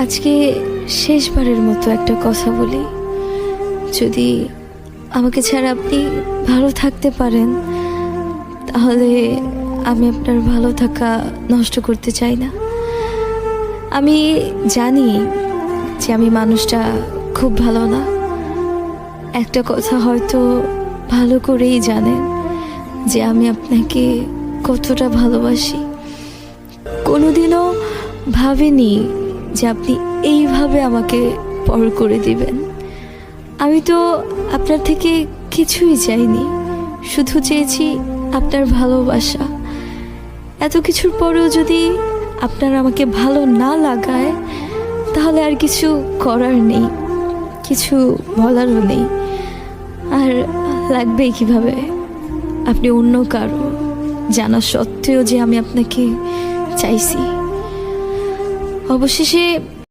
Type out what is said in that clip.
আজকে শেষবারের মতো একটা কথা বলি, যদি আমাকে ছাড়া আপনি ভালো থাকতে পারেন তাহলে আমি আপনার ভালো থাকা নষ্ট করতে চাই না। আমি জানি যে আমি মানুষটা খুব ভালো না, একটা কথা হয়তো ভালো করেই জানেন যে আমি আপনাকে কতটা ভালোবাসি। কোনোদিনও ভাবিনি যে আপনি এইভাবে আমাকে পর করে দিবেন। আমি তো আপনার থেকে কিছুই চাইনি, শুধু চেয়েছি আপনার ভালোবাসা। এত কিছুর পরেও যদি আপনার আমাকে ভালো না লাগায় তাহলে আর কিছু করার নেই, কিছু বলারও নেই। আর লাগবেই কিভাবে আপনি অন্য কারো জানা সত্ত্বেও যে আমি আপনাকে চাইছি। অবশেষে